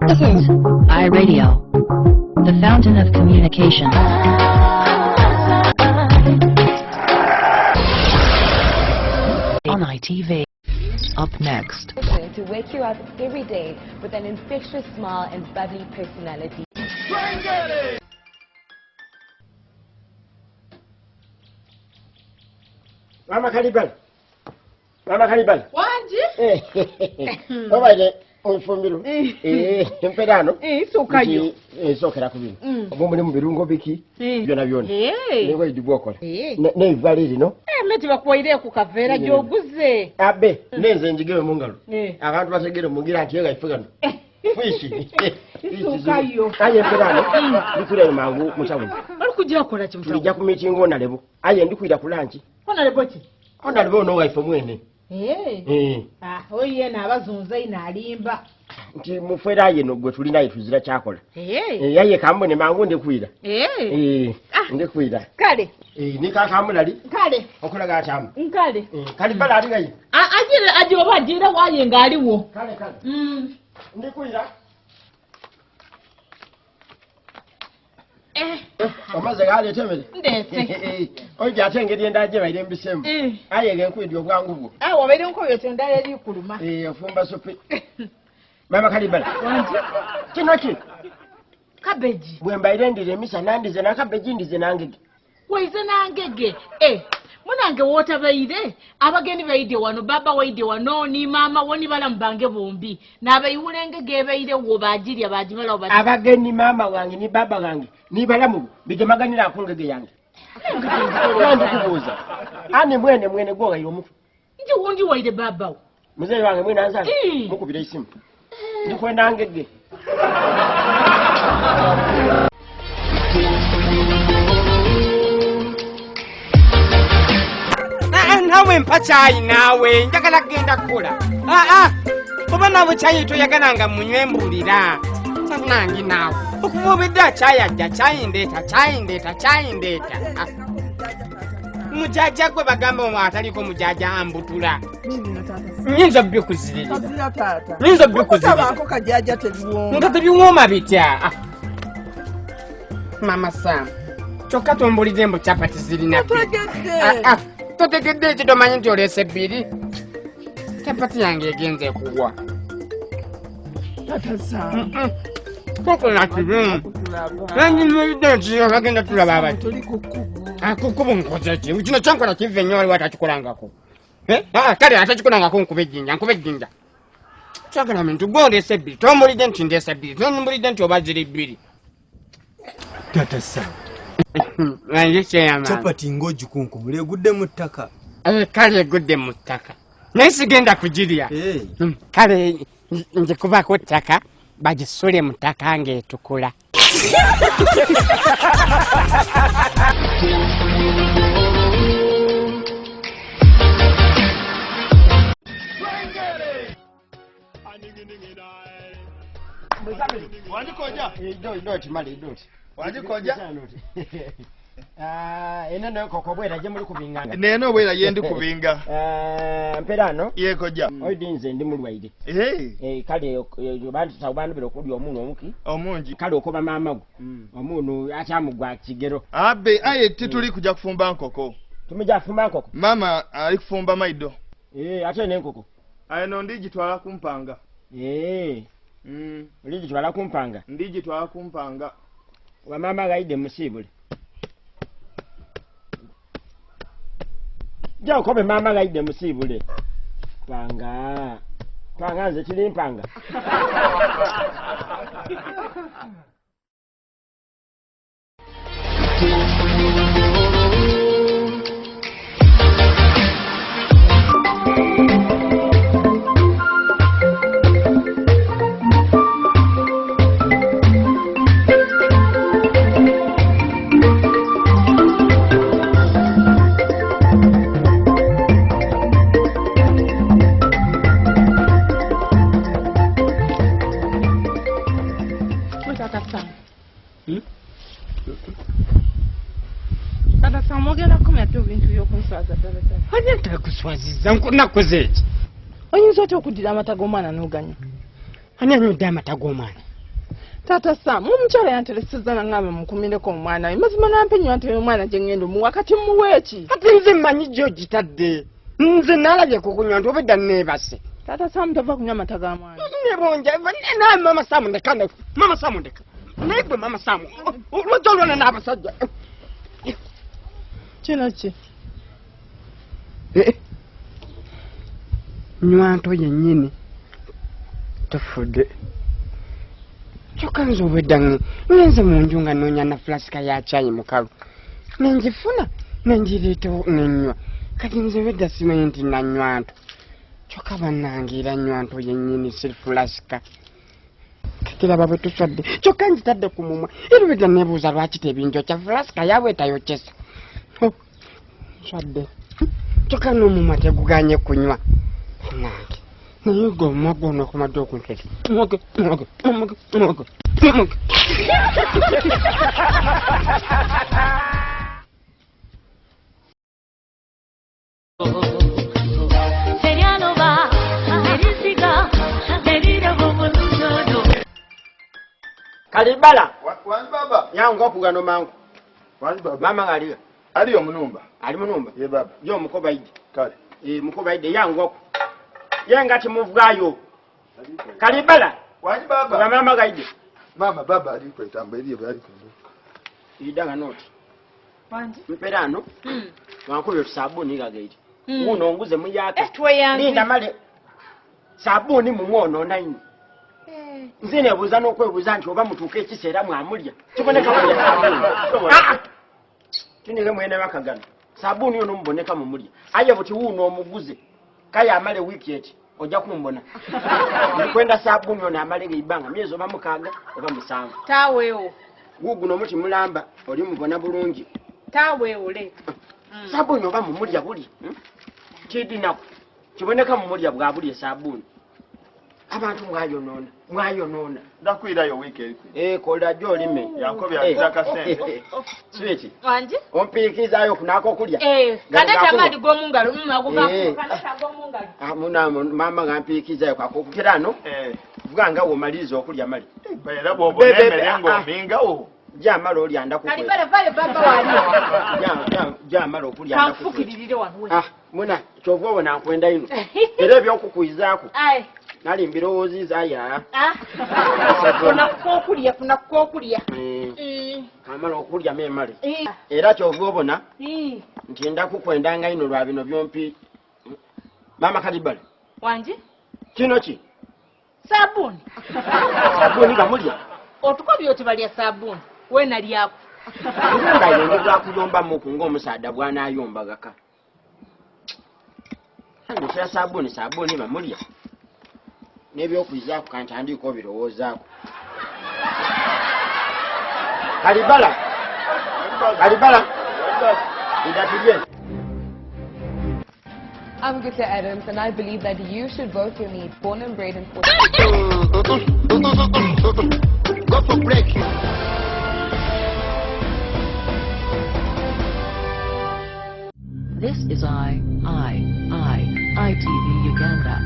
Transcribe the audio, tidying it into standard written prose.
This is iRadio, the fountain of communication. On ITV. Up next. To wake you up every day with an infectious smile and bubbly personality. Mama Cannibal. Mama Cannibal. Wanje? Baba je onfumbiro. Mpedano. Sokayo. Sokera kubiri. Omumuli mu birungo biki? Byona byona. Niwe idibokole. Ne ivaliri no? Meti bakwaire ku kavera gyoguze. Abe, neze njigewe mungalo. Abantu bategere mugira ati yega ifugano. Fishi. Sokayo. Aye mpedano. Bikure mangu muchabu. Ari kujya kola kimutabu. Tujja ku meeting ona lebo. Aye ndikwira ku lunch. Ona lebo ki? Ona lebo no wife mwene. Oye n'abazunza inalimba. Nti mufera ye no gwe tulina ituzira kyakola. Yaye kambone mangu ndikwira. Ndikwira. Kale. Nika kamulali. Kale. Okulaga atamu. Nkale. Kali bala ali ngai. Ajire ajoba ajira waye ngaliwo. Kale. Ndikwira. Amaze gale temele. Ndese. Oje atengeri ndaje bayire mbisemu. Aye nkwidi obwangu bwo. Wabaire nkoyo tendale eri kuluma. Ofumba sopi. Mama Cannibal. Wanje. Kino. Kabeji. Bwembaire ndire misa nandize na kabeji ndize nangege. Waize nangege. Munange wota baire abageni baide wano baba waide wano ni mama woni bala mbange bombi nabayulenge gebaire wo bajiri abajimala obati abageni mama wange ni baba wange ni balamu bijemaganira akungege yange kandi kubuza ani mwene gwo gairo mufu nje wondi waide baba muzee wange mwene anza mukubira isimu ndikwe nangege nawe mpachayi nawe njagala genda kula oba nawe chayi toyagalanga munywe mbulira nangi nawe okuvubidde chayi ndeeta mujaja gwe bagamba omwe ataliko mujaja ambutula nyinza byokuzirira nga tebiwooma bitya mama Sam kyokka tombulidde mbu capati zirina totegedde ekitomanyi nti oleese bbiri capati yange egenze kugwa tokola kibimu nanyimiride nti bagenda tulaba abati kukubu nkoze ki kino kyankola kive nnyo waliwo atakikolangako kale atakikolangako nkube ejjinja kyagala mintu gwe oleese bbiri tombulidde nti ndeese bbiri tombulidde nti oba ziri bbiri Tata Sam. Chapati ngojukunku mulegudde mu ttaka. Kale egudde mu ttaka. Naye sigenda kugirya. Kale nje kubako ttaka bagisule mu ttaka ng'etukula. Wandikoja? Idoti mali idoti. Wandikoja? Eneno kokobwera je muri kubingana. Neno bwera yendi kubinga. Mperano? Yekoja. Oidinze ndi mulwaide. Kale bantu biro kuli omuntu omuki. Omungi. Kale okoba mamago. Omuntu akyamugwa kigero. Abe aye tituli kuja kufumba nkoko. Tumija kufumba nkoko. Mama ali kufumba maido. Ate n'enkoko. Aye no ndigitwala kumpanga. Ndigitwala kumpanga. Ndigitwala kumpanga. Wa mama gaide musibule. Jao kobe mama gaide musibule. Panga nze kiri mpanga. Tata Samogera come atu bintu yo kunswaza tata. Hanya ntakuswaziza nakoze eki. Oyinza otya okuddira amatagomana n'oganya? Ani anyudde amatagomana? Tata Sam, omukyala yanteresezza nangamba mukumireko omwana we. Mazima nampenywa nti omwana gye ngenda omuwa kati muweeki. Ate nze mmanyi gy'ogitadde. Nze naalabye kukunywa nti obedda neebase. Tata Sam tava kunywa mata ga mwana. Nebonja naye Mama Sam ndeka ne Mama Sam ndeka. Naye gwe Mama Sam lwaki olwana n'abasajja? Kino ki? Nywanto yennyini tofudde. Kyokka nze obwedda ngenze mu nju nga noonya na fulasika ya caayi mukalu. Nengifuna nengireeta nenywa. Kati nze obwedda simanyi nti nannywanto. Kyokka bannange era nywanto yennyini si fulasika. Kakiraba bwe tuswadde. Kyokka nzitadde ku mumwa. Era obwedda neebuuza lwaki tebinjokya fulasika yaabwe tayokyesa. Nswadde. Kyokka n'omumwa teguganye kunywa. Nange. Naye gwe omumwa gwonna okumadde okuntesa. Mwoge. Kalibala. Wanji baba. Yangu okugano mangu. Wanji baba. Mama ngaliyo. Aliyo munumba. Ali munumba. Ye baba. Yo mukoba ide. Kale. Mukoba ide yangu oku. Yenga timuvugayo. Kalibala. Wanji baba. Mama gaide. Mama baba ali kwetamba eriyo bali kunduka. Idanga noti. Wanji. Mperano. Wankuyo sabuni gagaide. Uno nguze muyake. Tweyanzi. Linda male. Sabuni mumwono naini. Nzine buza n'okwebuuza nti oba mutuuka ekiseera mwamulya kiboneka mulya sabuni. Tinile mwene bakagana sabuni ono muboneka mumulya aye buti wuuno omuguze kaya amale wiiki eti ojja kumbona ndikwenda sabuni ono amale geibanga myezi oba mukaaga oba musanvu. Taaweewo. Guguno muti mulamba oli mubona bulungi. Taaweewo le. Sabuni oba mumulya buli kidinaku kiboneka mumulya bwa buli sabuni. Abantu mwayonoona. Ndakwirayo wiki eri. Kola gyolime. Yankobya ataka sente. Switi. Wanji? Ompiikizaayo kunako kulya. Kadata amadi g'omungalo kadata g'omungalo. Muna mama gampiikizaayo kakokukirano. Vuganga womaliza okulya mali. Bayera bw'obona emmere ng'omingawo. Jamala olya ndakukwera. Kalibala vale baba wali. Jamala okulya ndakukwera. Kanfukirire wano. Muna kyova obona nkwenda ino. Era eby'okukuyizaako. Nali mbirowooziza ya. Funa kukokulya. Kamala okulya memale. Era kyova obona nti ndakukwendanga ino lwa bino byompi. Mama Kalibala. Wanji? Kino ki? Sabuni. Sabuni gamulya. Otukobya oti balya sabuni. We nalyako. Nga yongera kuyomba muku ng'omusaada bw'anaayomba gaka. Ndikira sabuni bamulya. N'ebyokuyizaako kanti andiiko birowoozaako. Kalibala. Idatulye. I'm Gita Adams, and I believe that you should vote for me, born and bred in Port. Go for break. This is ITV Uganda.